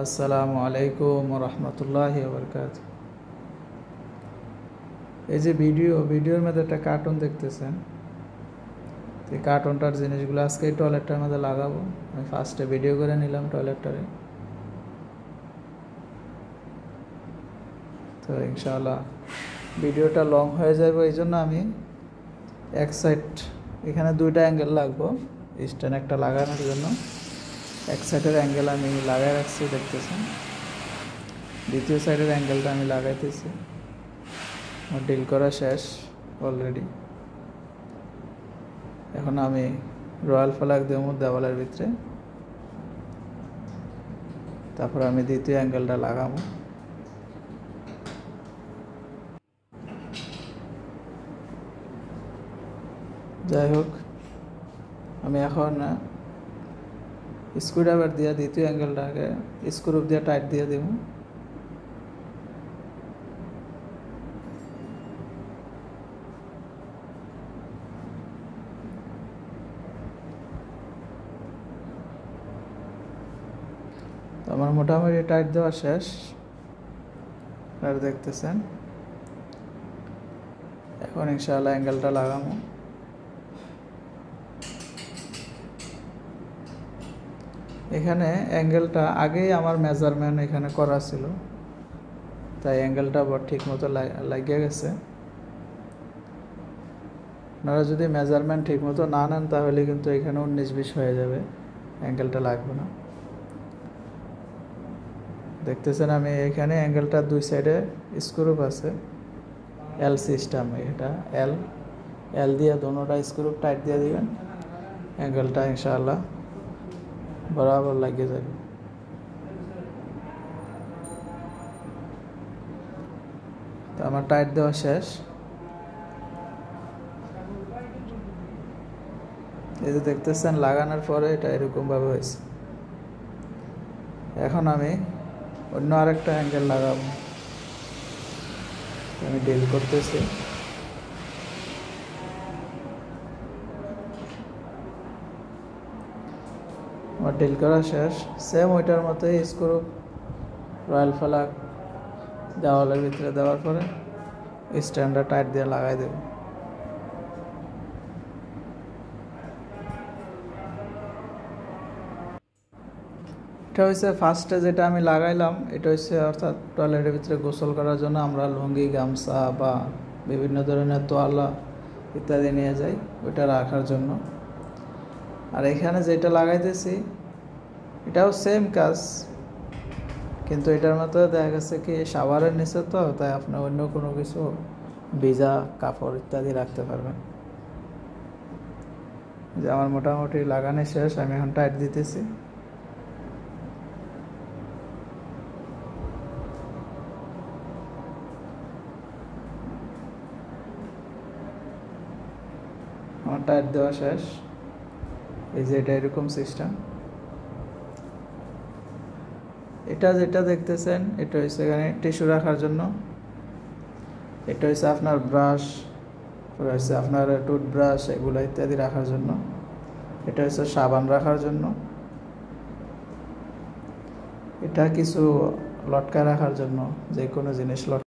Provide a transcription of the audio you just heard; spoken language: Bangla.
আসসালামু আলাইকুম রহমতুল্লাহি ওবরকাতুহু। এই যে ভিডিওর মধ্যে একটা কার্টুন দেখতেছেন, এই কার্টুনটার জিনিসগুলো আজকে এই টয়লেটটার মধ্যে লাগাবো। আমি ফার্স্টে ভিডিও করে নিলাম টয়লেটটারে, তো ইনশাআল্লাহ ভিডিওটা লং হয়ে যাবে, এই জন্য আমি এক সাইড এখানে দুইটা অ্যাঙ্গেল লাগবো স্ট্যান্ড একটা লাগানোর জন্য। এক সাইডের অ্যাঙ্গেল আমি লাগাই রাখছি দেখতেছেন, দ্বিতীয় সাইডের অ্যাঙ্গেলটা আমি লাগাইতেছি। আমার ডিল করা শেষ অলরেডি। এখন আমি রয়্যাল ফ্ল্যাগ দেবো দেওয়ালের ভিতরে, তারপর আমি দ্বিতীয় অ্যাঙ্গেলটা লাগাবো। যাই হোক, আমি এখন স্ক্রুড্রাইভার দিয়ে দ্বিতীয় অ্যাঙ্গেলটাকে স্ক্রু দিয়ে টাইট দিয়ে দেব। আমার মোটামুটি টাইট দেওয়া শেষ, আর দেখতেছেন। এখন ইনশাআল্লাহ অ্যাঙ্গেলটা লাগাবো। এখানে অ্যাঙ্গেলটা আগেই আমার মেজারমেন্ট এখানে করা ছিল, তাই অ্যাঙ্গেলটা ঠিক মতো লাগিয়ে গেছে। আপনারা যদি মেজারমেন্ট ঠিক মতো না নেন তাহলে কিন্তু এখানে 19-20 হয়ে যাবে, অ্যাঙ্গেলটা লাগবে না। দেখতেছেন আমি এখানে অ্যাঙ্গেলটা দুই সাইডে স্ক্রু আছে, এল সিস্টেম। এটা এল দিয়ে দোনোটা স্ক্রু টাইট দিয়ে দিবেন, অ্যাঙ্গেলটা ইনশাআল্লাহ বরাবর লাগিয়ে যাবে। তো আমার টাইট দেওয়া শেষ। এই যে দেখতেছেন লাগানোর পরে এটা এরকমভাবে হয়েছে। এখন আমি অন্য আরেকটা অ্যাঙ্গেল লাগাবো, আমি ডিল করতেছি। আমার ডিল করা শেষ। সেম ওইটার মতোই স্ক্রু রয়্যাল ফ্ল্যাগ দেওয়ালের ভিতরে দেওয়ার পরে স্ট্যান্ডটা টাইট দিয়ে লাগাই দেব। এটা হচ্ছে ফার্স্টে যেটা আমি লাগাইলাম, এটা হচ্ছে অর্থাৎ টয়লেটের ভিতরে গোসল করার জন্য আমরা লুঙ্গি, গামছা বা বিভিন্ন ধরনের তোয়ালা ইত্যাদি নিয়ে যাই, ওইটা রাখার জন্য। আর এখানে যেটা লাগাইতেছি এটাও সেম কাজ, কিন্তু এটার মতো দেখা গেছে কি শাওয়ারের নিচে, তো তাই আপনি অন্য কোনো কিছু ভিজা কাপড় ইত্যাদি রাখতে পারবেন। যে আমার মোটামুটি লাগানো শেষ, আমি এখন টাইট দিতেছি। আমার টাইট দেওয়া শেষ। এই যে এটা এরকম সিস্টেম। এটা যেটা দেখতেছেন এটা হচ্ছে এখানে টিস্যু রাখার জন্য, এটা হচ্ছে আপনার ব্রাশ, হচ্ছে আপনার টুথব্রাশ এগুলো ইত্যাদি রাখার জন্য, এটা হচ্ছে সাবান রাখার জন্য, এটা কিছু লটকা রাখার জন্য, যে কোনো জিনিস